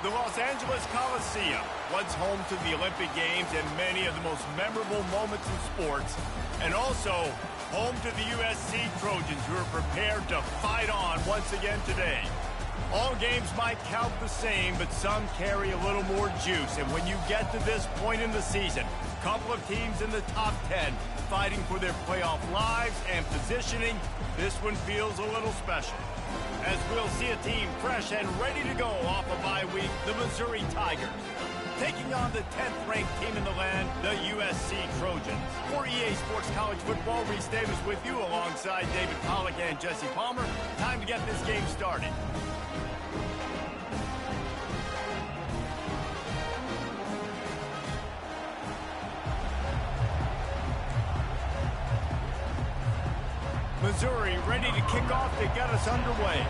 The Los Angeles Coliseum, once home to the Olympic Games and many of the most memorable moments in sports, and also home to the USC Trojans, who are prepared to fight on once again today. All games might count the same, but some carry a little more juice. And when you get to this point in the season, a couple of teams in the top 10 fighting for their playoff lives and positioning, this one feels a little special. As we'll see a team fresh and ready to go off a bye week, the Missouri Tigers, taking on the 10th-ranked team in the land, the USC Trojans. For EA Sports College Football, Reese Davis with you alongside David Pollack and Jesse Palmer. Time to get this game started. Missouri ready to kick off to get us underway.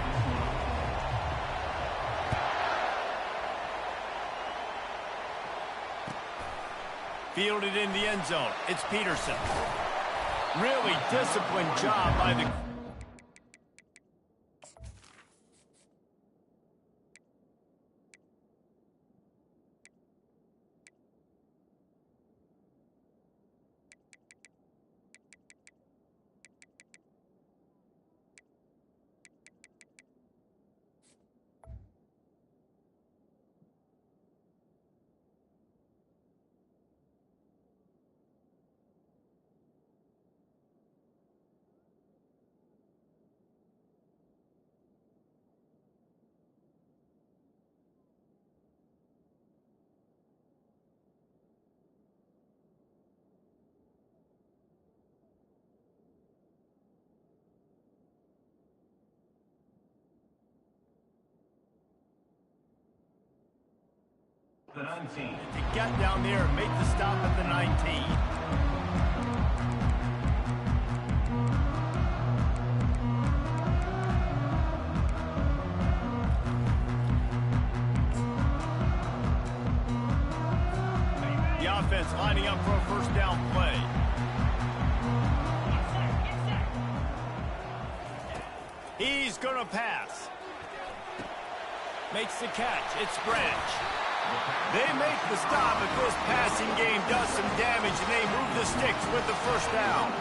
Fielded in the end zone. It's Peterson. Really disciplined job by the... The 19. To get down there and make the stop at the 19. The offense lining up for a first down play. He's going to pass. Makes the catch. It's Branch. They make the stop, but this passing game does some damage, and they move the sticks with the first down.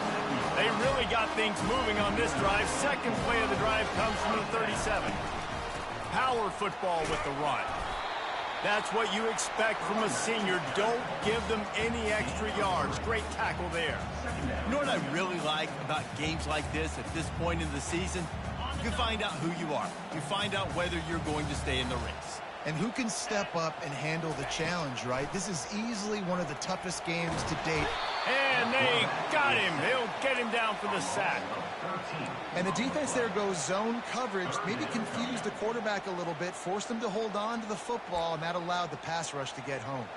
They really got things moving on this drive. Second play of the drive comes from the 37. Power football with the run. That's what you expect from a senior. Don't give them any extra yards. Great tackle there. You know what I really like about games like this at this point in the season? You find out who you are. You find out whether you're going to stay in the race. And who can step up and handle the challenge, right? This is easily one of the toughest games to date. And they got him. They'll get him down for the sack. And the defense there goes zone coverage, maybe confused the quarterback a little bit, forced him to hold on to the football, and that allowed the pass rush to get home.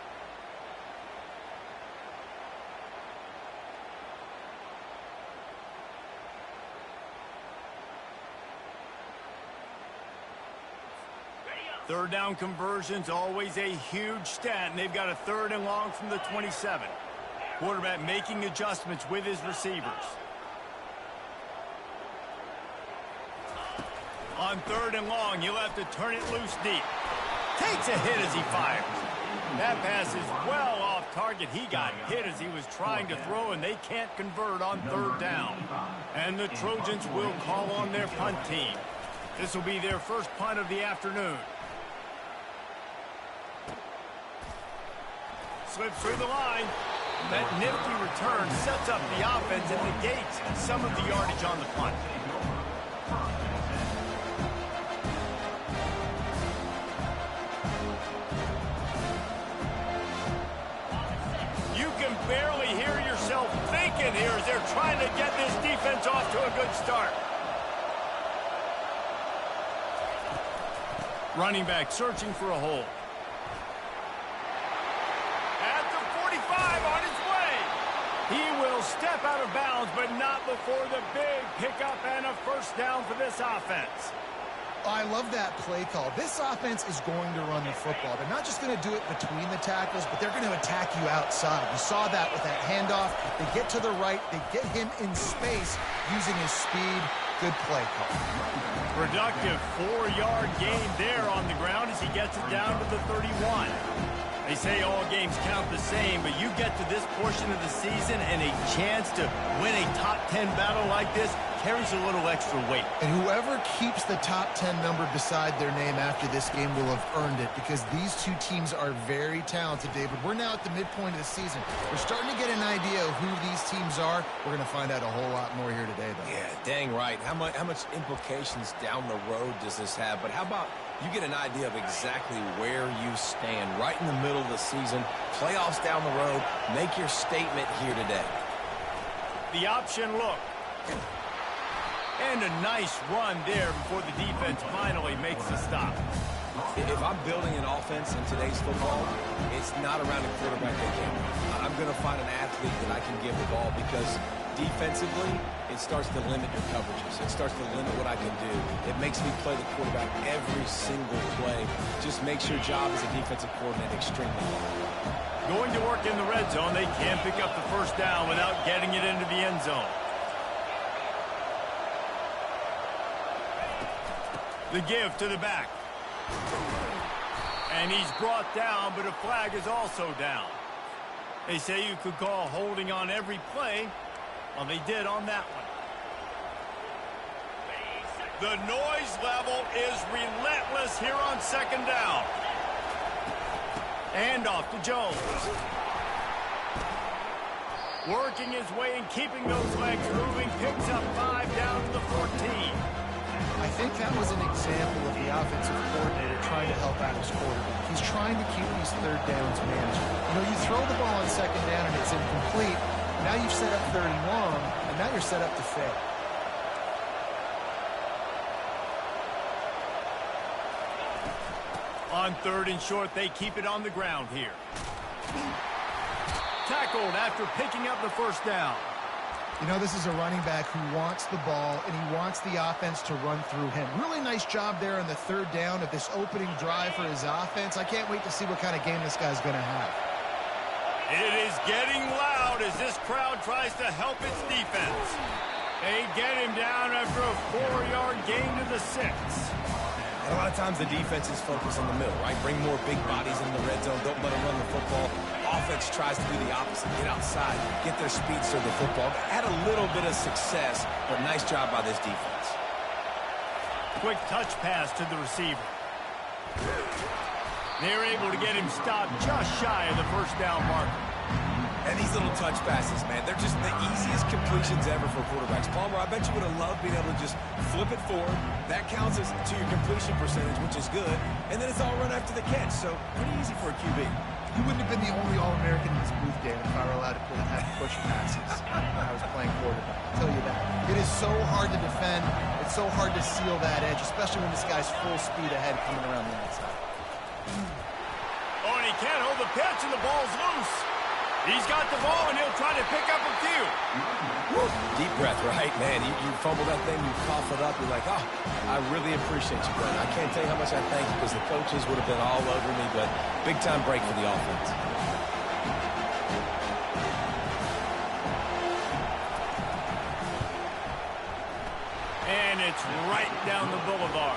Third down conversion's always a huge stat, and they've got a 3rd and long from the 27. Quarterback making adjustments with his receivers. On 3rd and long, he'll have to turn it loose deep. Takes a hit as he fires. That pass is well off target. He got hit as he was trying to throw, and they can't convert on 3rd down. And the Trojans will call on their punt team. This will be their first punt of the afternoon. Slips through the line. That nifty return sets up the offense and negates some of the yardage on the punt. You can barely hear yourself thinking here as they're trying to get this defense off to a good start. Running back searching for a hole. On his way. He will step out of bounds, but not before the big pickup and a first down for this offense. I love that play call. This offense is going to run the football. They're not just going to do it between the tackles, but they're going to attack you outside. You saw that with that handoff. They get to the right. They get him in space using his speed. Good play call. Productive 4-yard gain there on the ground as he gets it down to the 31. They say all games count the same, but you get to this portion of the season and a chance to win a top 10 battle like this carries a little extra weight. And whoever keeps the top 10 number beside their name after this game will have earned it, because these two teams are very talented, David. We're now at the midpoint of the season. We're starting to get an idea of who these teams are. We're going to find out a whole lot more here today, though. Yeah, dang right. How much implications down the road does this have? But how about you get an idea of exactly where you stand right in the middle of the season, playoffs down the road, make your statement here today. The option look. And a nice run there before the defense finally makes the stop. If I'm building an offense in today's football, it's not around a quarterback again. I'm going to find an athlete that I can give the ball, because defensively, it starts to limit your coverages. It starts to limit what I can do. It makes me play the quarterback every single play. Just makes your job as a defensive coordinator extremely hard. Going to work in the red zone, they can't pick up the first down without getting it into the end zone. The give to the back. And he's brought down, but a flag is also down. They say you could call holding on every play. Well, they did on that one. The noise level is relentless here on second down. And off to Jones. Working his way and keeping those legs moving. Picks up 5 down to the 14. I think that was an example of the offensive coordinator trying to help out his quarterback. He's trying to keep these third downs manageable. You know, you throw the ball on second down and it's incomplete. Now you've set up third and long, and now you're set up to fail. On third and short, they keep it on the ground here. Tackled after picking up the first down. You know, this is a running back who wants the ball, and he wants the offense to run through him. Really nice job there on the third down of this opening drive for his offense. I can't wait to see what kind of game this guy's going to have. It is getting loud as this crowd tries to help its defense. They get him down after a 4-yard gain to the 6. And a lot of times the defense is focused on the middle, right? Bring more big bodies in the red zone. Don't let them run the football. Offense tries to do the opposite. Get outside. Get their speedster the football. Had a little bit of success, but nice job by this defense. Quick touch pass to the receiver. They're able to get him stopped just shy of the first down marker. And these little touch passes, man, they're just the easiest completions ever for quarterbacks. Palmer, I bet you would have loved being able to just flip it forward. That counts as to your completion percentage, which is good. And then it's all run after the catch, so pretty easy for a QB. You wouldn't have been the only All-American in this booth, David, if I were allowed to have push passes when I was playing quarterback. I'll tell you that. It is so hard to defend. It's so hard to seal that edge, especially when this guy's full speed ahead coming around the outside. Oh, and he can't hold the pitch, and the ball's loose. He's got the ball, and he'll try to pick up a few. Woo. Deep breath, right? Man, you fumble that thing, you cough it up, you're like, oh, I really appreciate you, brother. I can't tell you how much I thank you, because the coaches would have been all over me, but big-time break for the offense. And it's right down the boulevard.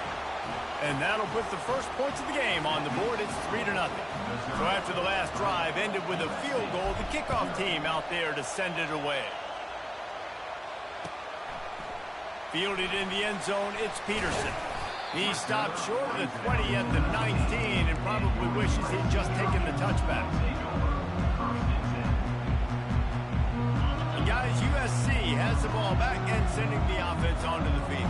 And that'll put the first points of the game on the board. It's 3-0. So after the last drive ended with a field goal, the kickoff team out there to send it away. Fielded in the end zone, it's Peterson. He stopped short of the 20 at the 19 and probably wishes he'd just taken the touchback. And guys, USC has the ball back and sending the offense onto the field.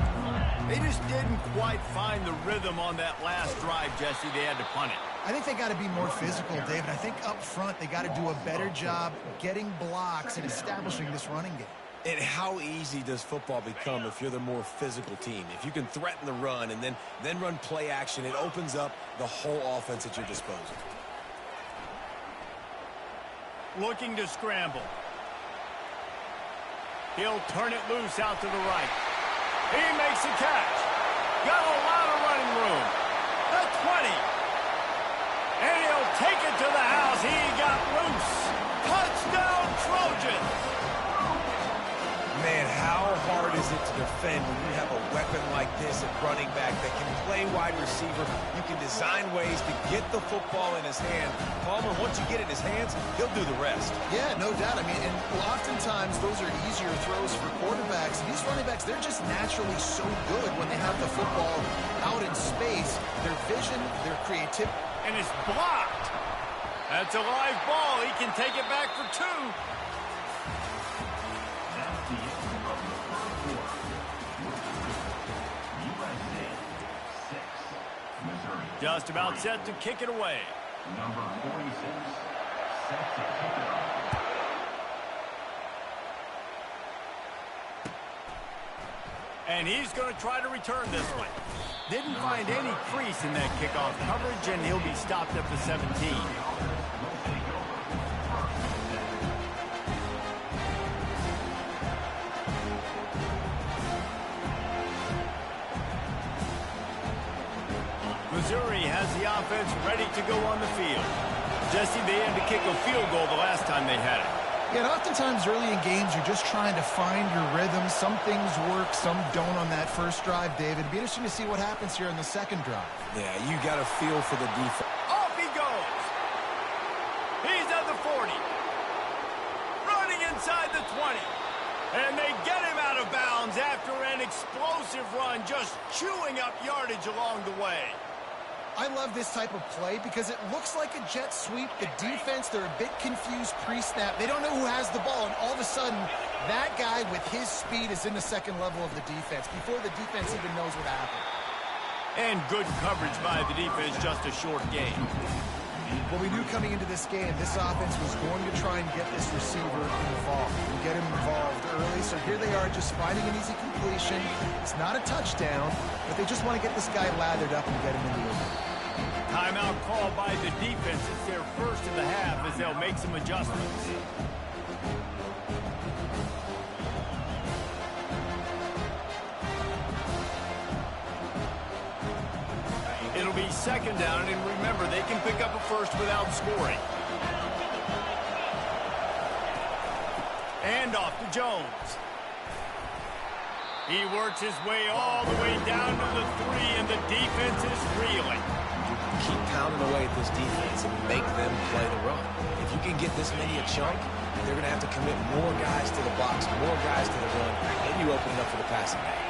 They just didn't quite find the rhythm on that last drive, Jesse. They had to punt it. I think they got to be more physical, David. I think up front they got to do a better job getting blocks and establishing this running game. And how easy does football become if you're the more physical team? If you can threaten the run and then run play action, it opens up the whole offense at your disposal. Looking to scramble. He'll turn it loose out to the right. He makes a catch. Got a lot of running room. The 20. And he'll take it to the house. He got loose. Touchdown, Trojans. Man, how hard is it to defend when you have a weapon like this at running back that can play wide receiver. You can design ways to get the football in his hand. Palmer, once you get it in his hands, he'll do the rest. Yeah, no doubt. I mean, and oftentimes those are easier throws for quarterbacks. These running backs, they're just naturally so good when they have the football out in space. Their vision, their creativity. And it's blocked. That's a live ball. He can take it back for 2. Just about set to kick it away. Number 46, set to kick it off. And he's going to try to return this one. Didn't find any crease in that kickoff coverage, and he'll be stopped at the 17. Missouri has the offense ready to go on the field. Jesse, they had to kick a field goal the last time they had it. Yeah, and oftentimes early in games, you're just trying to find your rhythm. Some things work, some don't on that first drive, David. It'd be interesting to see what happens here in the second drive. Yeah, you got to feel for the defense. Off he goes. He's at the 40. Running inside the 20. And they get him out of bounds after an explosive run, just chewing up yardage along the way. I love this type of play because it looks like a jet sweep. The defense, they're a bit confused pre-snap. They don't know who has the ball, and all of a sudden, that guy with his speed is in the second level of the defense before the defense even knows what happened. And good coverage by the defense, just a short game. Well, we knew coming into this game, this offense was going to try and get this receiver involved and get him involved early. So here they are just finding an easy completion. It's not a touchdown, but they just want to get this guy lathered up and get him in the open. Timeout called by the defense. It's their first of the half as they'll make some adjustments. It'll be second down, and remember, they can pick up a first without scoring. And off to Jones. He works his way all the way down to the 3, and the defense is reeling. Keep pounding away at this defense and make them play the run. If you can get this many a chunk, they're going to have to commit more guys to the box, more guys to the run, and you open it up for the passing game.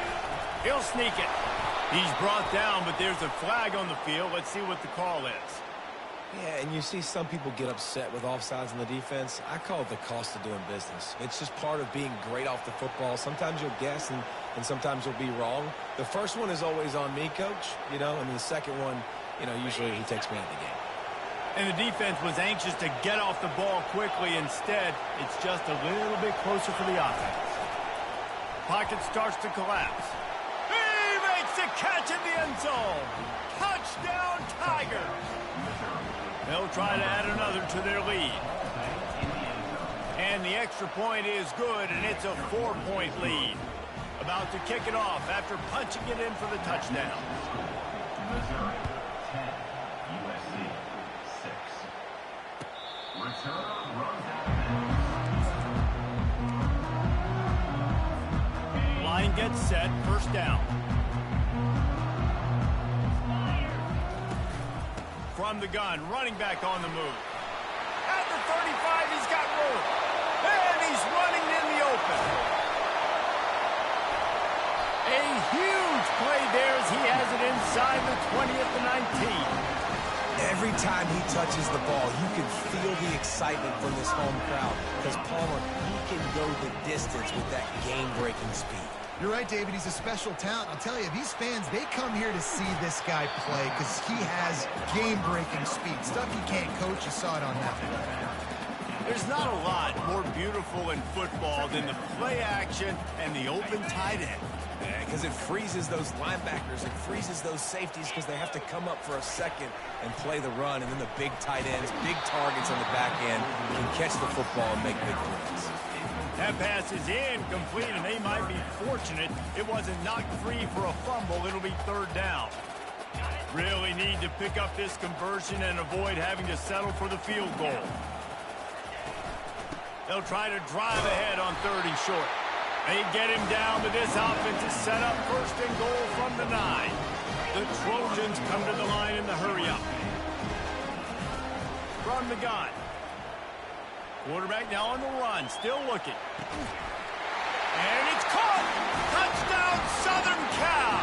He'll sneak it. He's brought down, but there's a flag on the field. Let's see what the call is. Yeah, and you see some people get upset with offsides in the defense. I call it the cost of doing business. It's just part of being great off the football. Sometimes you'll guess, and sometimes you'll be wrong. The first one is always on me, Coach, and then the second one, usually he takes me out of the game. And the defense was anxious to get off the ball quickly. Instead, it's just a little bit closer for the offense. Pocket starts to collapse. He makes the catch in the end zone. Touchdown, Tigers. They'll try to add another to their lead. And the extra point is good, and it's a 4-point lead. About to kick it off after punching it in for the touchdown. Missouri 10, USC 6. Return runs out. Line gets set, first down. From the gun, running back on the move. At the 35, he's got room. And he's running in the open. A huge play there as he has it inside the 20 at the 19. Every time he touches the ball, you can feel the excitement from this home crowd because Palmer, he can go the distance with that game-breaking speed. You're right, David. He's a special talent. I'll tell you, these fans, they come here to see this guy play because he has game-breaking speed. Stuff you can't coach. You saw it on that one. There's not a lot more beautiful in football than the play action and the open tight end. Because it freezes those linebackers. It freezes those safeties because they have to come up for a second and play the run. And then the big tight ends, big targets on the back end can catch the football and make big plays. That pass is incomplete, and they might be fortunate it wasn't knocked free for a fumble. It'll be third down. Really need to pick up this conversion and avoid having to settle for the field goal. They'll try to drive ahead on 3rd and short. They get him down, but this offense is set up first and goal from the 9. The Trojans come to the line in the hurry-up. From the gun. Quarterback now on the run, still looking. And it's caught! Touchdown, Southern Cal!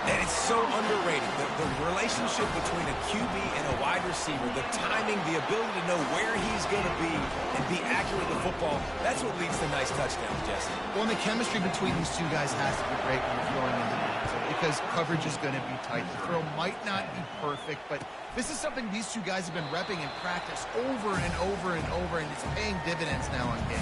And it's so underrated. The relationship between a QB and a wide receiver, the timing, the ability to know where he's going to be and be accurate with the football, that's what leads to nice touchdowns, Jesse. Well, and the chemistry between these two guys has to be great when you're throwing into the end zone because coverage is going to be tight. The throw might not be perfect, but this is something these two guys have been repping in practice over and over and over, and it's paying dividends now on game.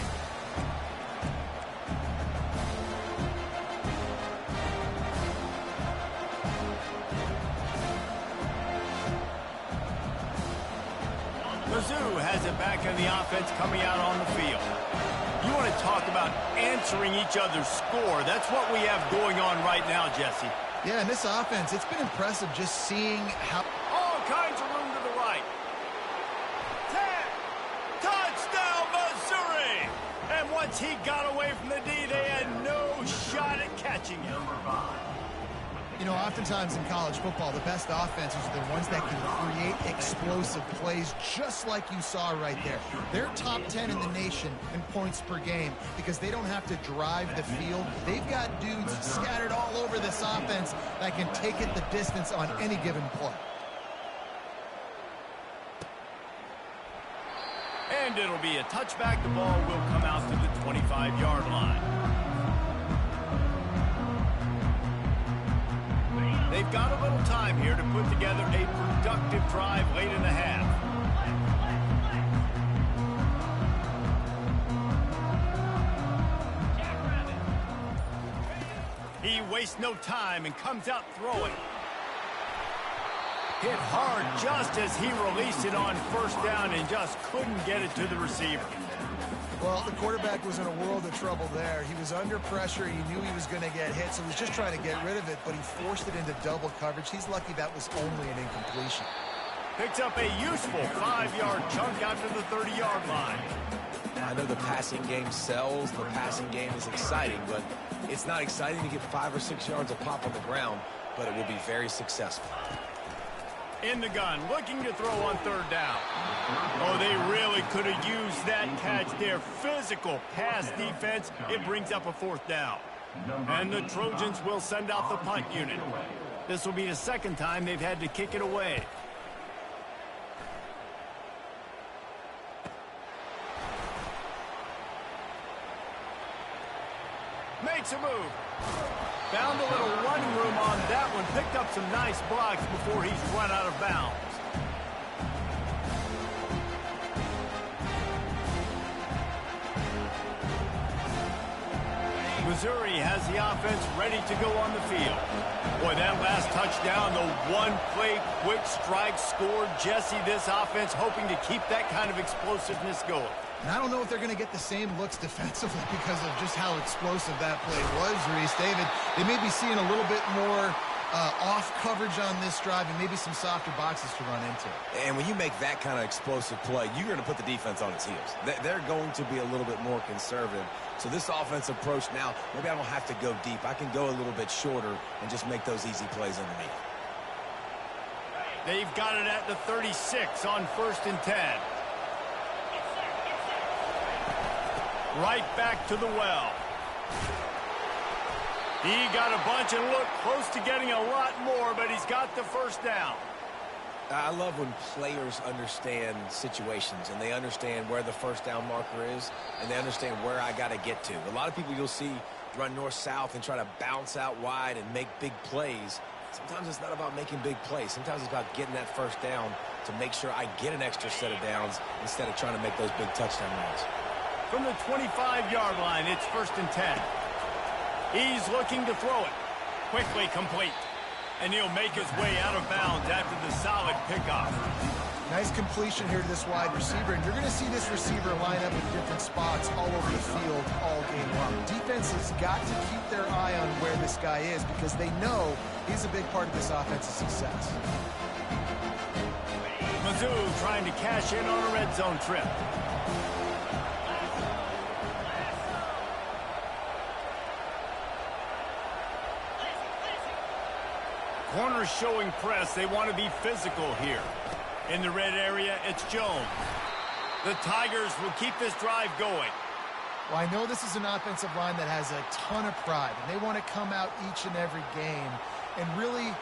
Mizzou has it back in the offense coming out on the field. You want to talk about answering each other's score. That's what we have going on right now, Jesse. Yeah, and this offense, it's been impressive just seeing how... All kinds of room to the right. 10. Touchdown, Missouri! And once he got away from the D, they had no shot at catching him. You know, oftentimes in college football, the best offenses are the ones that can create explosive plays just like you saw right there. They're top 10 in the nation in points per game because they don't have to drive the field. They've got dudes scattered all over this offense that can take it the distance on any given play. And it'll be a touchback. The ball will come out to the 25-yard line. They've got a little time here to put together a productive drive late in the half. He wastes no time and comes out throwing. Hit hard just as he released it on first down and just couldn't get it to the receiver. Well, the quarterback was in a world of trouble there. He was under pressure. He knew he was going to get hit, so he was just trying to get rid of it, but he forced it into double coverage. He's lucky that was only an incompletion. Picks up a useful 5-yard chunk out to the 30-yard line. I know the passing game sells, the passing game is exciting, but it's not exciting to get 5 or 6 yards of pop on the ground, but it will be very successful. In the gun, looking to throw on third down. Oh, they really could have used that catch there. Physical pass defense. It brings up a fourth down. And the Trojans will send out the punt unit. This will be the second time they've had to kick it away. Makes a move. Found a little running room on that one. Picked up some nice blocks before he's run out of bounds. Missouri has the offense ready to go on the field. Boy, that last touchdown, the one-play quick strike scored. Jesse, this offense hoping to keep that kind of explosiveness going. And I don't know if they're going to get the same looks defensively because of just how explosive that play was, Reese. David, they may be seeing a little bit more off coverage on this drive and maybe some softer boxes to run into. And when you make that kind of explosive play, you're going to put the defense on its heels. They're going to be a little bit more conservative. So this offense approach now, maybe I don't have to go deep. I can go a little bit shorter and just make those easy plays underneath. They've got it at the 36 on 1st and 10. Right back to the well. He got a bunch and looked close to getting a lot more, but he's got the first down. I love when players understand situations and they understand where the first down marker is and they understand where I got to get to. A lot of people you'll see run north-south and try to bounce out wide and make big plays. Sometimes it's not about making big plays. Sometimes it's about getting that first down to make sure I get an extra set of downs instead of trying to make those big touchdown runs. From the 25-yard line, it's 1st and 10. He's looking to throw it. Quickly complete. And he'll make his way out of bounds after the solid pickoff. Nice completion here to this wide receiver, and you're going to see this receiver line up in different spots all over the field all game long. Defense has got to keep their eye on where this guy is because they know he's a big part of this offense's success. Mizzou trying to cash in on a red zone trip. Corners showing press. They want to be physical here. In the red area, it's Jones. The Tigers will keep this drive going. Well, I know this is an offensive line that has a ton of pride, and they want to come out each and every game and really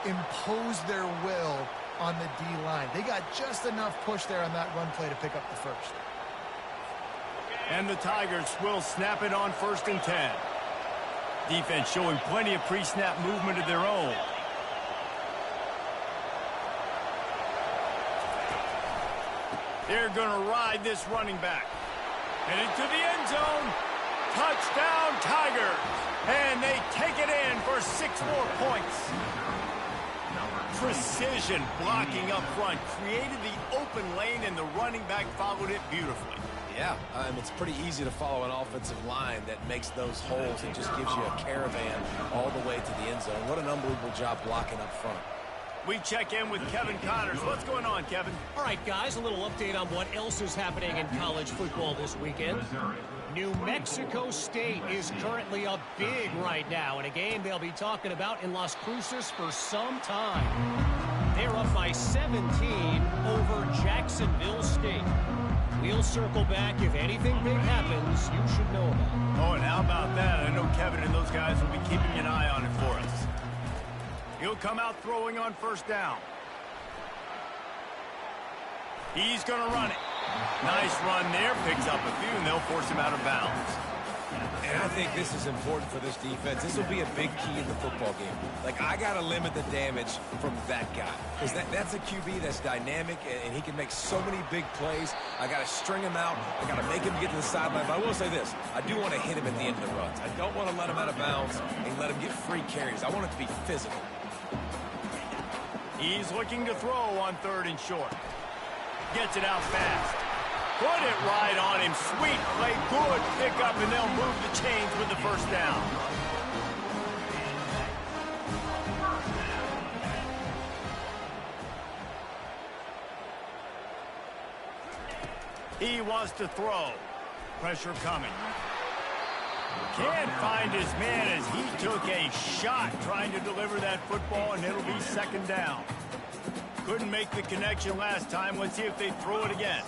impose their will on the D-line. They got just enough push there on that run play to pick up the first. And the Tigers will snap it on 1st and 10. Defense showing plenty of pre-snap movement of their own. They're going to ride this running back. And into the end zone. Touchdown, Tigers. And they take it in for 6 more points. Precision blocking up front created the open lane, and the running back followed it beautifully. Yeah, it's pretty easy to follow an offensive line that makes those holes and just gives you a caravan all the way to the end zone. What an unbelievable job blocking up front. We check in with Kevin Connors. What's going on, Kevin? All right, guys, a little update on what else is happening in college football this weekend. New Mexico State is currently up big right now in a game they'll be talking about in Las Cruces for some time. They're up by 17 over Jacksonville State. We'll circle back. If anything big happens, you should know about it. Oh, and how about that? I know Kevin and those guys will be keeping an eye on it for us. He'll come out throwing on 1st down. He's going to run it. Nice run there. Picks up a few, and they'll force him out of bounds. And I think this is important for this defense. This will be a big key in the football game. Like, I got to limit the damage from that guy. Because that's a QB that's dynamic, and he can make so many big plays. I got to string him out. I got to make him get to the sideline. But I will say this. I do want to hit him at the end of the runs. I don't want to let him out of bounds and let him get free carries. I want it to be physical. He's looking to throw on 3rd and short. Gets it out fast. Put it right on him. Sweet play. Good pickup, and they'll move the chains with the 1st down. He wants to throw. Pressure coming. Can't find his man as he took a shot trying to deliver that football, and it'll be 2nd down. Couldn't make the connection last time. Let's see if they throw it again.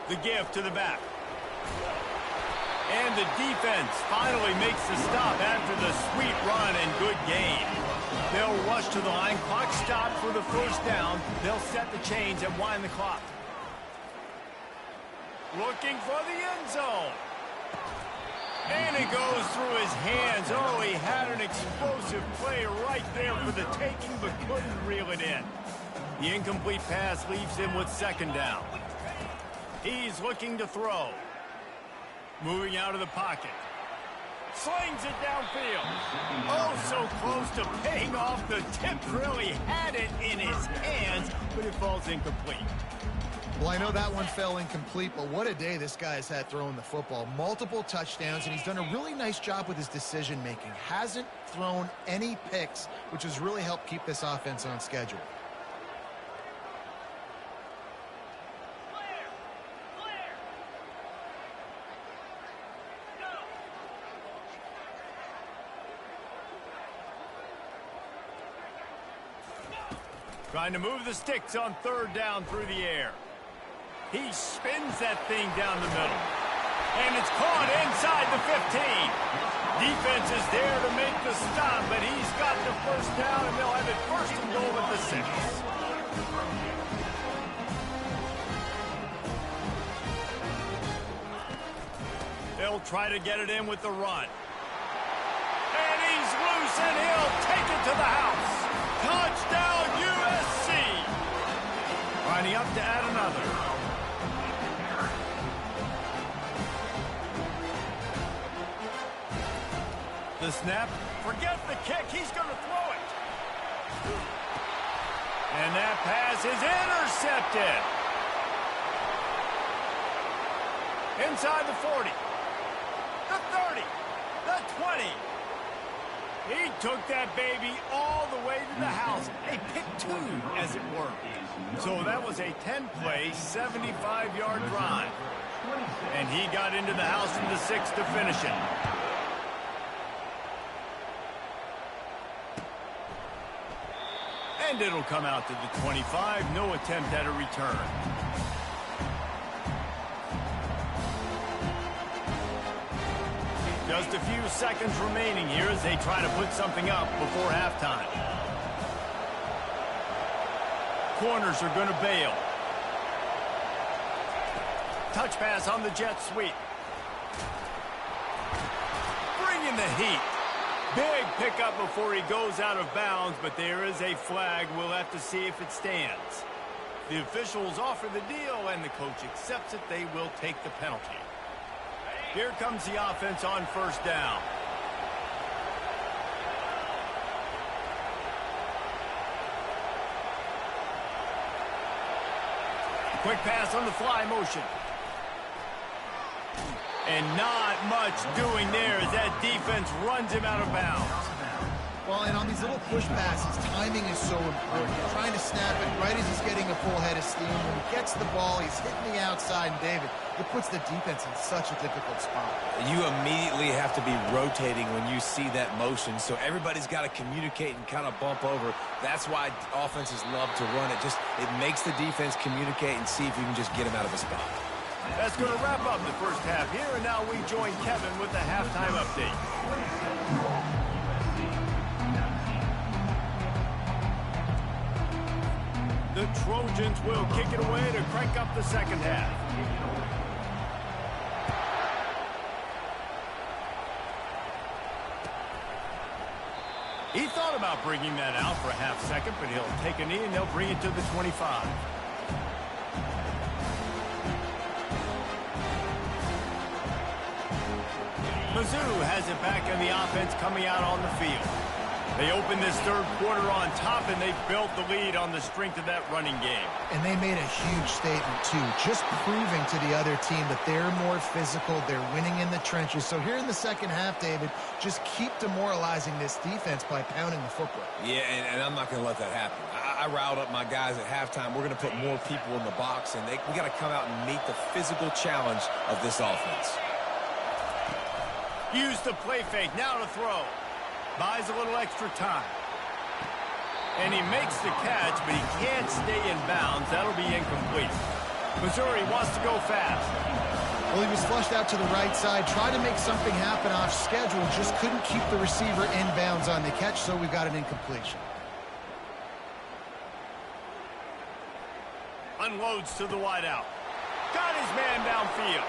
The give to the back. And the defense finally makes the stop after the sweet run and good gain. They'll rush to the line. Clock stopped for the 1st down. They'll set the chains and wind the clock. Looking for the end zone. And it goes through his hands. Oh, he had an explosive play right there for the taking, but couldn't reel it in. The incomplete pass leaves him with 2nd down. He's looking to throw. Moving out of the pocket. Slings it downfield. Oh, so close to paying off. The tip really had it in his hands, but it falls incomplete. Well, I know that one fell incomplete, but what a day this guy has had throwing the football. Multiple touchdowns, and he's done a really nice job with his decision-making. Hasn't thrown any picks, which has really helped keep this offense on schedule. Trying to move the sticks on 3rd down through the air. He spins that thing down the middle. And it's caught inside the 15. Defense is there to make the stop, but he's got the 1st down, and they'll have it 1st and goal at the 6. They'll try to get it in with the run. And he's loose, and he'll take it to the house. Touchdown, USC! Lining up to add another. The snap. Forget the kick. He's going to throw it. And that pass is intercepted. Inside the 40. The 30. The 20. He took that baby all the way to the house. A pick 2, as it were. So that was a 10-play, 75-yard drive. and he got into the house from the 6 to finish it. And it'll come out to the 25. No attempt at a return. Just a few seconds remaining here as they try to put something up before halftime. Corners are going to bail. Touch pass on the jet sweep. Bringing the heat. Big pickup before he goes out of bounds, but there is a flag. We'll have to see if it stands. The officials offer the deal, and the coach accepts it. They will take the penalty. Here comes the offense on first down. Quick pass on the fly motion. And not much doing there as that defense runs him out of bounds. Well, and on these little push passes, timing is so important. You're trying to snap it right as he's getting a full head of steam. When he gets the ball, he's hitting the outside, and David, it puts the defense in such a difficult spot. You immediately have to be rotating when you see that motion, so everybody's got to communicate and kind of bump over. That's why offenses love to run it. It makes the defense communicate and see if you can just get him out of a spot. That's going to wrap up the first half here, and now we join Kevin with the halftime update. The Trojans will kick it away to crank up the second half. He thought about bringing that out for a half second, but he'll take a knee and they'll bring it to the 25. Mizzou has it back in the offense coming out on the field. They open this third quarter on top, and they've built the lead on the strength of that running game. And they made a huge statement, too, just proving to the other team that they're more physical, they're winning in the trenches. So here in the second half, David, just keep demoralizing this defense by pounding the football. Yeah, and I'm not going to let that happen. I riled up my guys at halftime. We're going to put more people in the box, and we got to come out and meet the physical challenge of this offense. Use the play fake, now to throw. Buys a little extra time. And he makes the catch, but he can't stay in bounds. That'll be incomplete. Missouri wants to go fast. Well, he was flushed out to the right side, tried to make something happen off schedule, just couldn't keep the receiver in bounds on the catch, so we've got an incompletion. Unloads to the wideout. Got his man downfield.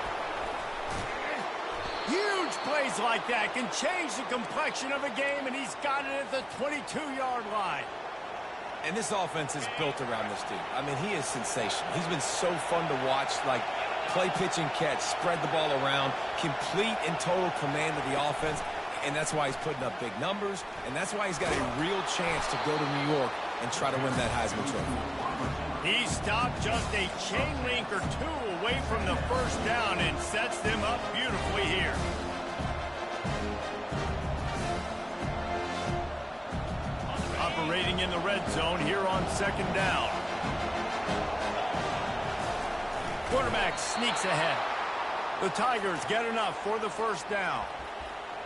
Huge plays like that can change the complexion of a game, and he's got it at the 22-yard line. And this offense is built around this dude. I mean, he is sensational. He's been so fun to watch, like play, pitch, and catch, spread the ball around, complete and total command of the offense, and that's why he's putting up big numbers, and that's why he's got a real chance to go to New York and try to win that Heisman Trophy. He stopped just a chain link or two away from the first down and sets them up beautifully here. Operating in the red zone here on second down. Quarterback sneaks ahead. The Tigers get enough for the first down.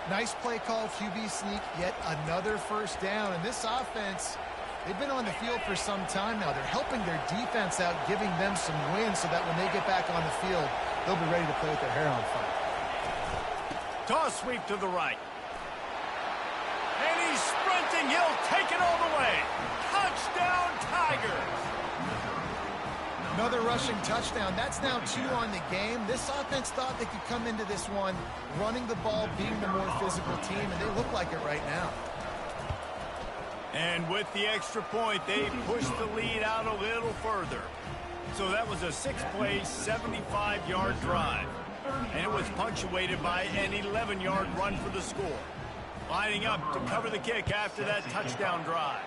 Nice play call, QB sneak, yet another first down. And this offense, they've been on the field for some time now. They're helping their defense out, giving them some wins so that when they get back on the field, they'll be ready to play with their hair on fire. Toss sweep to the right. And he's sprinting. He'll take it all the way. Touchdown, Tigers. Another rushing touchdown. That's now 2 on the game. This offense thought they could come into this one running the ball, being the more physical team, and they look like it right now. And with the extra point, they pushed the lead out a little further. So that was a 6-play, 75-yard drive. And it was punctuated by an 11-yard run for the score. Lining up to cover the kick after that touchdown drive.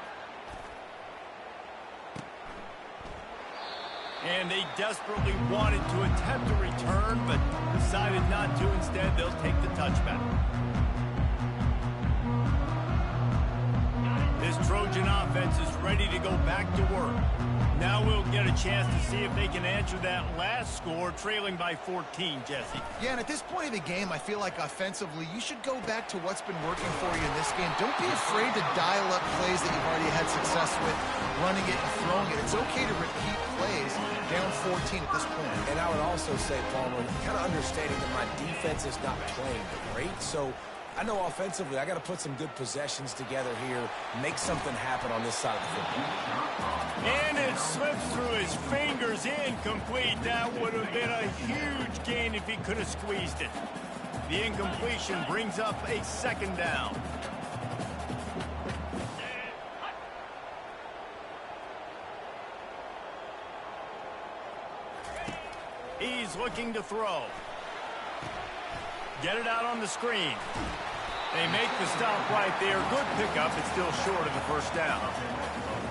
And they desperately wanted to attempt a return, but decided not to. Instead, they'll take the touchback. This Trojan offense is ready to go back to work. Now we'll get a chance to see if they can answer that last score, trailing by 14, Jesse. Yeah, and at this point of the game, I feel like offensively, you should go back to what's been working for you in this game. Don't be afraid to dial up plays that you've already had success with, running it and throwing it. It's okay to repeat plays down 14 at this point. And I would also say, Palmer, kind of understanding that my defense is not playing great, so I know offensively I got to put some good possessions together here, make something happen on this side of the football. And it slips through his fingers, incomplete. That would have been a huge gain if he could have squeezed it. The incompletion brings up a second down. He's looking to throw. Get it out on the screen. They make the stop right there. Good pickup. It's still short of the first down.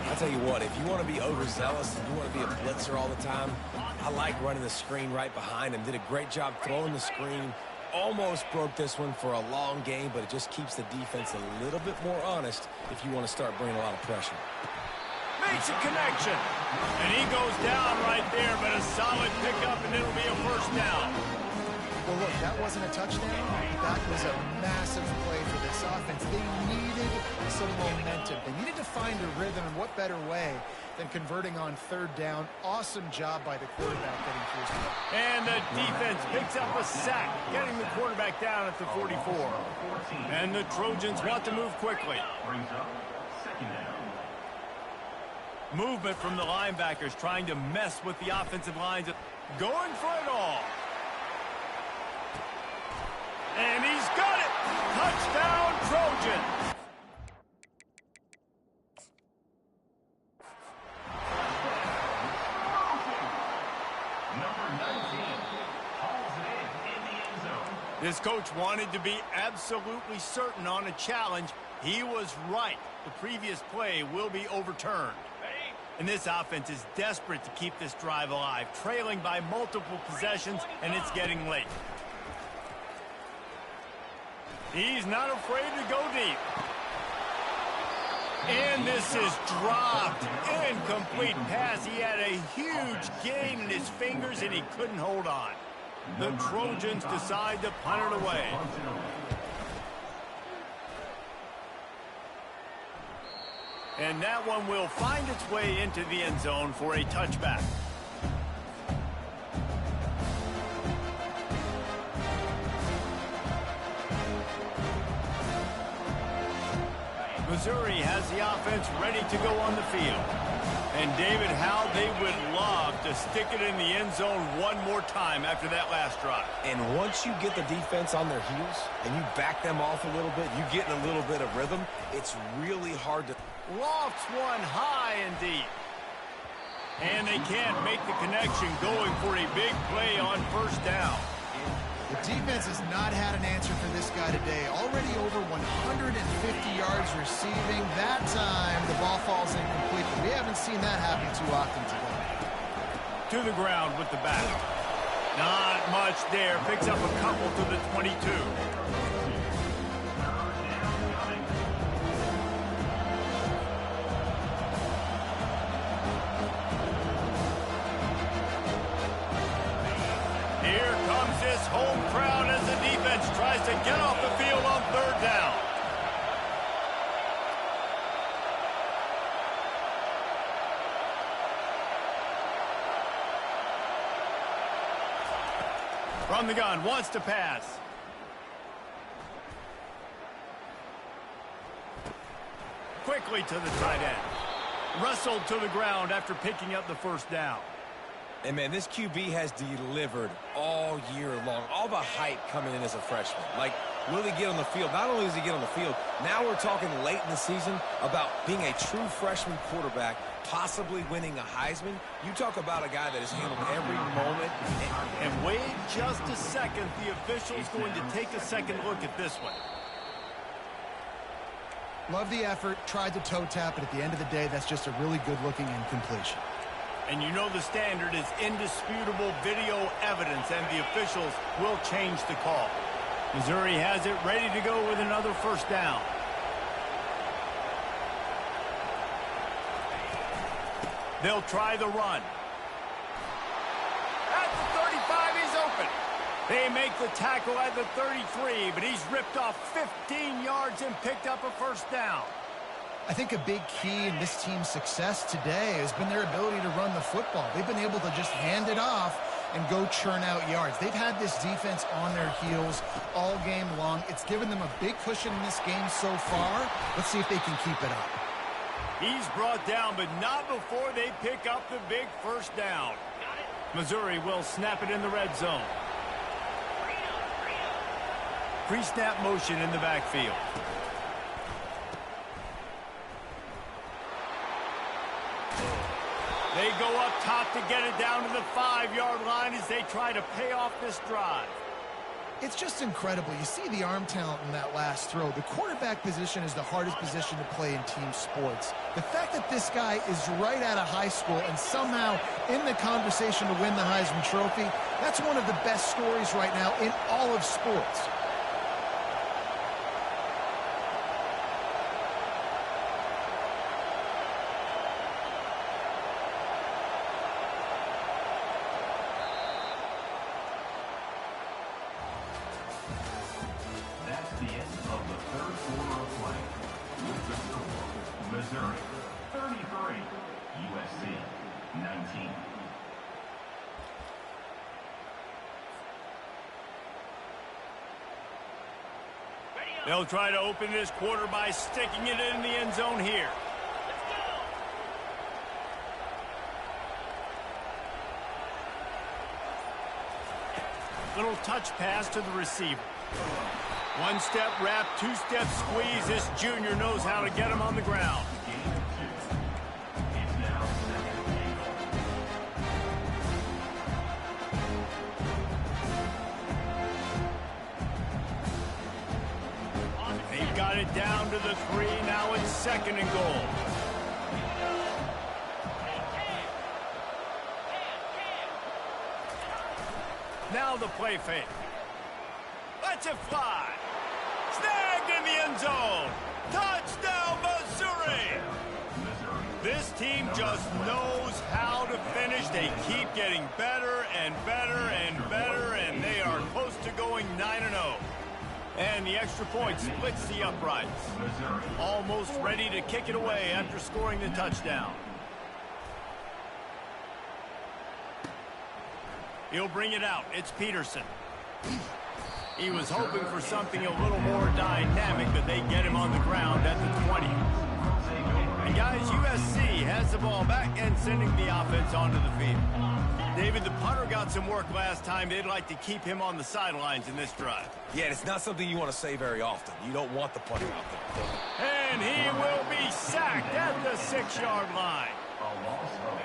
I'll tell you what, if you want to be overzealous and you want to be a blitzer all the time, I like running the screen right behind him. Did a great job throwing the screen. Almost broke this one for a long game, but it just keeps the defense a little bit more honest if you want to start bringing a lot of pressure. Makes a connection. And he goes down right there, but a solid pickup, and it'll be a first down. Well, look, that wasn't a touchdown. That was a massive play for this offense. They needed some momentum. They needed to find a rhythm, and what better way than converting on third down. Awesome job by the quarterback getting through. And the defense picks up a sack, getting the quarterback down at the 44. And the Trojans want to move quickly. Brings up second down. Movement from the linebackers trying to mess with the offensive lines. Going for it all. And he's got it. Touchdown, Trojans. Number 19 hauls it in the end zone. This coach wanted to be absolutely certain on a challenge. He was right. The previous play will be overturned. And this offense is desperate to keep this drive alive, trailing by multiple possessions, and it's getting late. He's not afraid to go deep. And this is dropped. Incomplete pass. He had a huge gain in his fingers, and he couldn't hold on. The Trojans decide to punt it away. And that one will find its way into the end zone for a touchback. Missouri has the offense ready to go on the field. And David, how they would love to stick it in the end zone one more time after that last drive. And once you get the defense on their heels and you back them off a little bit, you get in a little bit of rhythm, it's really hard to... Lofts one high and deep. And they can't make the connection, going for a big play on first down. The defense has not had an answer for this guy today. Already over 150 yards receiving. That time, the ball falls incomplete. We haven't seen that happen too often today. To the ground with the back. Not much there. Picks up a couple to the 22. This home crowd as the defense tries to get off the field on third down. From the gun, wants to pass. Quickly to the tight end. Wrestled to the ground after picking up the first down. And, man, this QB has delivered all year long. All the hype coming in as a freshman. Like, will he get on the field? Not only does he get on the field, now we're talking late in the season about being a true freshman quarterback, possibly winning a Heisman. You talk about a guy that has handled every moment. And wait just a second. The official's going to take a second look at this one. Love the effort. Tried to toe tap, but at the end of the day, that's just a really good-looking incompletion. And you know the standard is indisputable video evidence, and the officials will change the call. Missouri has it ready to go with another first down. They'll try the run. At the 35, he's open. They make the tackle at the 33, but he's ripped off 15 yards and picked up a first down. I think a big key in this team's success today has been their ability to run the football. They've been able to just hand it off and go churn out yards. They've had this defense on their heels all game long. It's given them a big cushion in this game so far. Let's see if they can keep it up. He's brought down, but not before they pick up the big first down. Missouri will snap it in the red zone. Pre-snap motion in the backfield. They go up top to get it down to the 5-yard line as they try to pay off this drive. It's just incredible. You see the arm talent in that last throw. The quarterback position is the hardest position to play in team sports. The fact that this guy is right out of high school and somehow in the conversation to win the Heisman Trophy, that's one of the best stories right now in all of sports. That's the end of the third quarter of play. With the score, Missouri 33, USC 19. They'll try to open this quarter by sticking it in the end zone here. Little touch pass to the receiver. One-step wrap, two-step squeeze. This junior knows how to get him on the ground. They've got it down to the 3. Now it's 2nd and goal. Now the play fake. Let's it fly. Snagged in the end zone. Touchdown, Missouri. This team just knows how to finish. They keep getting better and better and better, and they are close to going 9-0. And the extra point splits the uprights. Almost ready to kick it away after scoring the touchdown. He'll bring it out. It's Peterson. He was hoping for something a little more dynamic, but they get him on the ground at the 20. And guys, USC has the ball back and sending the offense onto the field. David, the punter got some work last time. They'd like to keep him on the sidelines in this drive. Yeah, it's not something you want to say very often. You don't want the punter out there. And he will be sacked at the 6-yard line.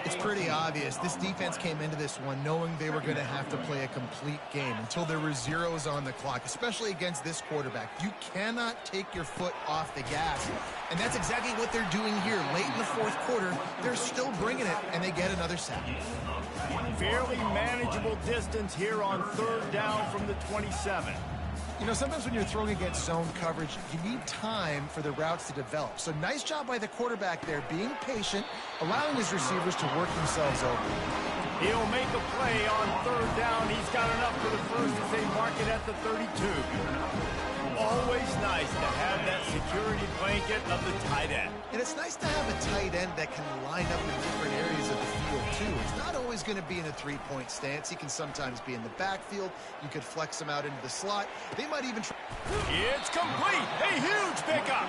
It's pretty obvious. This defense came into this one knowing they were going to have to play a complete game until there were zeros on the clock, especially against this quarterback. You cannot take your foot off the gas, and that's exactly what they're doing here. Late in the 4th quarter, they're still bringing it, and they get another sack. Fairly manageable distance here on 3rd down from the 27. You know, sometimes when you're throwing against zone coverage, you need time for the routes to develop. So nice job by the quarterback there, being patient, allowing his receivers to work themselves open. He'll make a play on 3rd down. He's got enough for the first as they mark it at the 32. Always nice to have that security blanket of the tight end. And it's nice to have a tight end that can line up in different areas of the field, too. It's not always going to be in a 3-point stance. He can sometimes be in the backfield. You could flex him out into the slot. They might even try. It's complete. A huge pickup.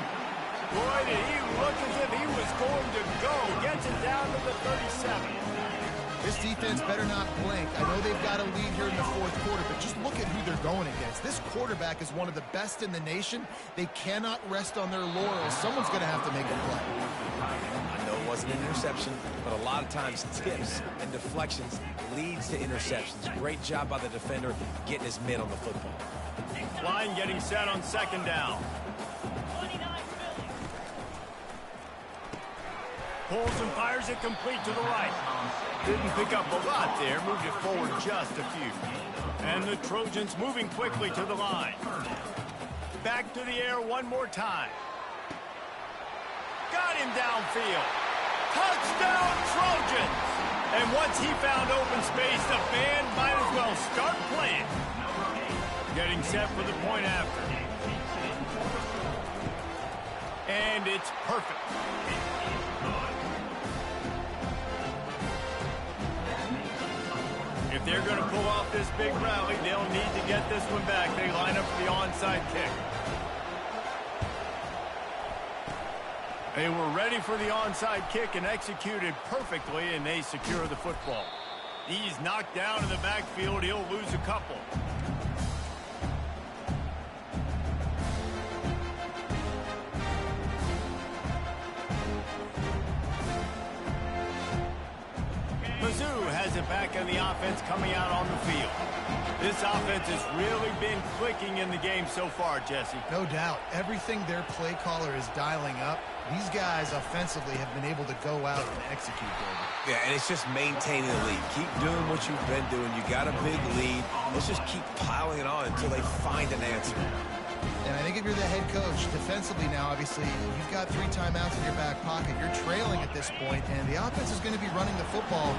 Boy, did he look as if he was going to go. Gets it down to the 37. This defense better not blink. I know they've got a lead here in the 4th quarter, but just look at who they're going against. This quarterback is one of the best in the nation. They cannot rest on their laurels. Someone's going to have to make a play. I know it wasn't an interception, but a lot of times tips and deflections leads to interceptions. Great job by the defender getting his mitt on the football. Line getting set on 2nd down. Pulls and fires it complete to the right. Didn't pick up a lot there. Moved it forward just a few. And the Trojans moving quickly to the line. Back to the air one more time. Got him downfield. Touchdown, Trojans! And once he found open space, the band might as well start playing. Getting set for the point after. And it's perfect. If they're going to pull off this big rally, they'll need to get this one back. They line up for the onside kick. They were ready for the onside kick and executed perfectly, and they secure the football. He's knocked down in the backfield. He'll lose a couple. Mizzou has it back on the offense coming out on the field. This offense has really been clicking in the game so far, Jesse. No doubt. Everything their play caller is dialing up, these guys offensively have been able to go out and execute, David. Yeah, and it's just maintaining the lead. Keep doing what you've been doing. You got a big lead. Let's just keep piling it on until they find an answer. And I think if you're the head coach, defensively now, obviously, you've got 3 timeouts in your back pocket. You're trailing at this point, and the offense is going to be running the football,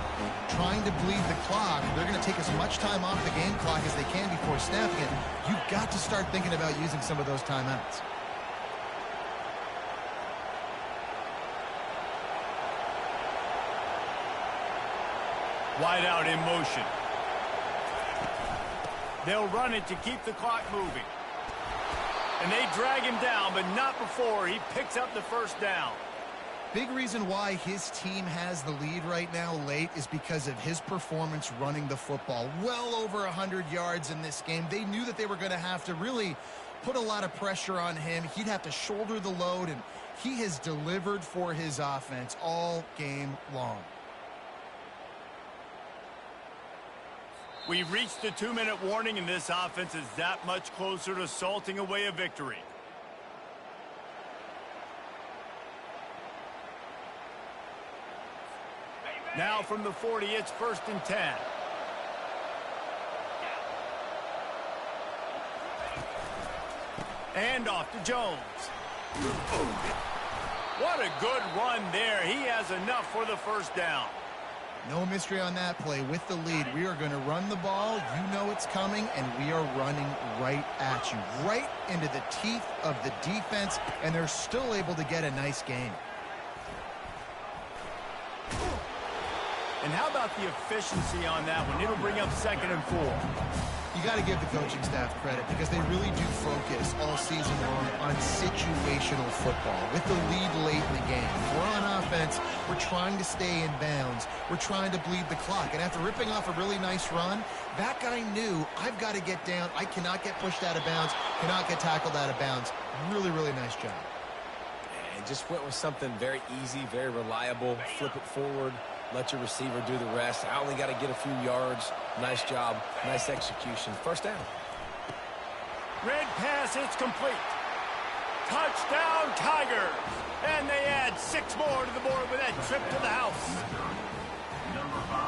trying to bleed the clock. They're going to take as much time off the game clock as they can before snapping it. You've got to start thinking about using some of those timeouts. Wide out in motion. They'll run it to keep the clock moving. And they drag him down, but not before he picks up the first down. Big reason why his team has the lead right now late is because of his performance running the football. Well over 100 yards in this game. They knew that they were going to have to really put a lot of pressure on him. He'd have to shoulder the load, and he has delivered for his offense all game long. We've reached the 2-minute warning, and this offense is that much closer to salting away a victory. Now from the 40, it's 1st and 10. And off to Jones. What a good run there. He has enough for the first down. No mystery on that play. With the lead, we are going to run the ball. You know it's coming, and we are running right at you, right into the teeth of the defense, and they're still able to get a nice gain. And how about the efficiency on that one? It'll bring up 2nd and 4. You got to give the coaching staff credit because they really do focus all season long on situational football with the lead late in the game. If we're on offense, we're trying to stay in bounds. We're trying to bleed the clock. And after ripping off a really nice run, that guy knew, I've got to get down. I cannot get pushed out of bounds, cannot get tackled out of bounds. Really, really nice job. And just went with something very easy, very reliable. Flip it forward. Let your receiver do the rest. I only got to get a few yards. Nice job. Nice execution. First down. Red pass, it's complete. Touchdown, Tigers. And they add 6 more to the board with that trip to the house.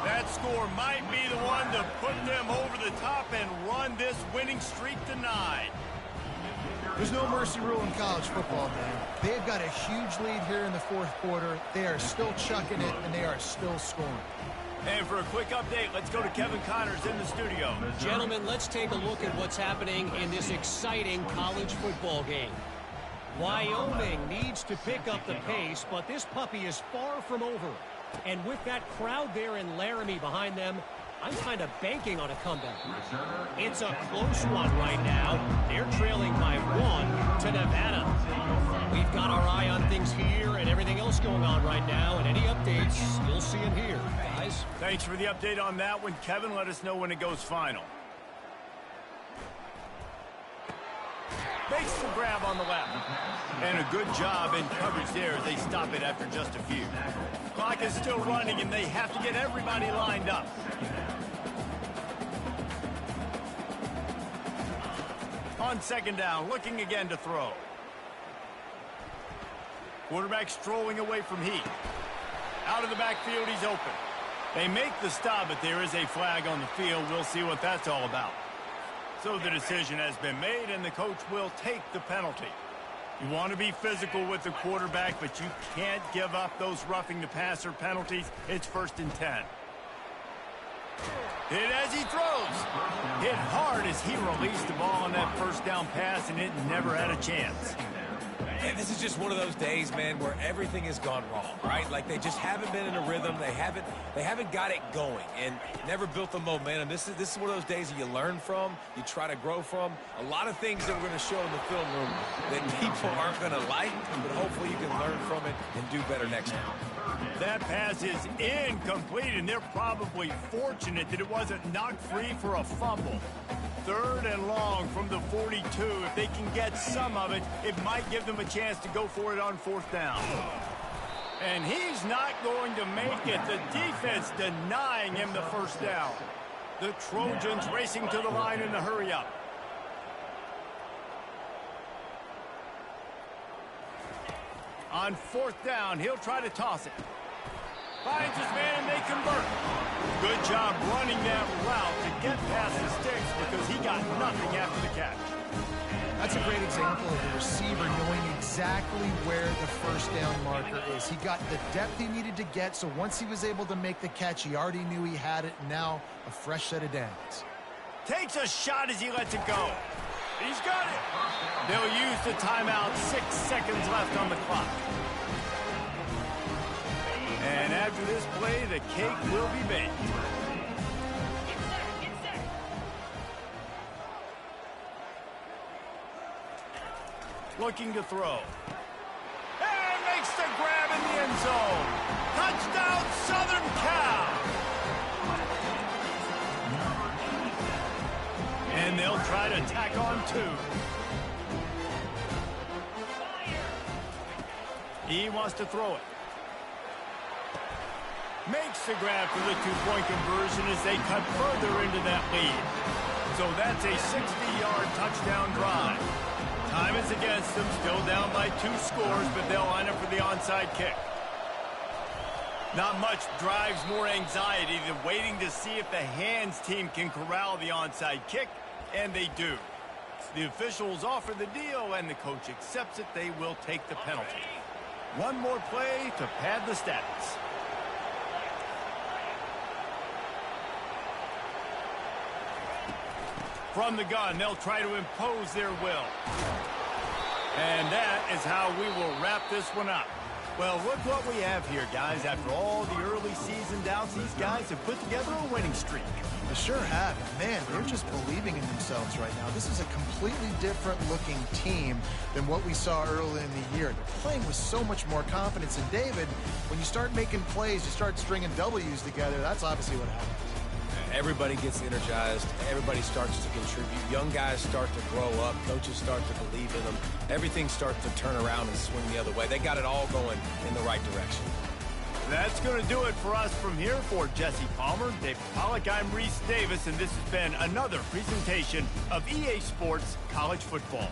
That score might be the one to put them over the top and run this winning streak to 9. There's no mercy rule in college football, man. They've got a huge lead here in the 4th quarter. They are still chucking it, and they are still scoring. And for a quick update, let's go to Kevin Connors in the studio. Gentlemen, let's take a look at what's happening in this exciting college football game. Wyoming needs to pick up the pace, but this puppy is far from over. And with that crowd there in Laramie behind them, I'm kind of banking on a comeback. It's a close one right now. They're trailing by 1 to Nevada. We've got our eye on things here and everything else going on right now, and any updates, you'll see them here, guys. Thanks for the update on that one, Kevin. Let us know when it goes final. Makes the grab on the left. And a good job in coverage there as they stop it after just a few. Clock is still running, and they have to get everybody lined up. On 2nd down, looking again to throw. Quarterback strolling away from heat. Out of the backfield, he's open. They make the stop, but there is a flag on the field. We'll see what that's all about. So the decision has been made, and the coach will take the penalty. You want to be physical with the quarterback, but you can't give up those roughing the passer penalties. It's 1st and 10. Hit as he throws. Hit hard as he released the ball on that 1st down pass, and it never had a chance. And this is just one of those days, man, where everything has gone wrong, right? Like they just haven't been in a rhythm. They haven't got it going and never built the momentum. This is one of those days that you learn from, you try to grow from. A lot of things that we're going to show in the film room that people aren't going to like, but hopefully you can learn from it and do better next time. That pass is incomplete, and they're probably fortunate that it wasn't knocked free for a fumble. 3rd and long from the 42. If they can get some of it, it might give them a chance to go for it on 4th down. And he's not going to make it. The defense denying him the 1st down. The Trojans racing to the line in the hurry-up. On 4th down, he'll try to toss it. Finds his man and they convert. Good job running that route to get past the sticks because he got nothing after the catch. That's a great example of a receiver knowing exactly where the 1st down marker is. He got the depth he needed to get, so once he was able to make the catch, he already knew he had it. Now a fresh set of downs. Takes a shot as he lets it go. He's got it. They'll use the timeout. 6 seconds left on the clock. And after this play, the cake will be baked. Looking to throw. And makes the grab in the end zone. Touchdown, Southern Cal. And they'll try to tack on 2. He wants to throw it. Makes the grab for the 2-point conversion as they cut further into that lead. So that's a 60-yard touchdown drive. Time is against them, still down by 2 scores, but they'll line up for the onside kick. Not much drives more anxiety than waiting to see if the hands team can corral the onside kick, and they do. The officials offer the deal, and the coach accepts it. They will take the penalty. One more play to pad the stats. From the gun, they'll try to impose their will. And that is how we will wrap this one up. Well, look what we have here, guys. After all the early season doubts, these guys have put together a winning streak. They sure have. Man, they're just believing in themselves right now. This is a completely different looking team than what we saw early in the year. They're playing with so much more confidence. And David, when you start making plays, you start stringing W's together, that's obviously what happens. Everybody gets energized. Everybody starts to contribute. Young guys start to grow up. Coaches start to believe in them. Everything starts to turn around and swing the other way. They got it all going in the right direction. That's going to do it for us from here. For Jesse Palmer, David Pollack, I'm Reese Davis, and this has been another presentation of EA Sports College Football.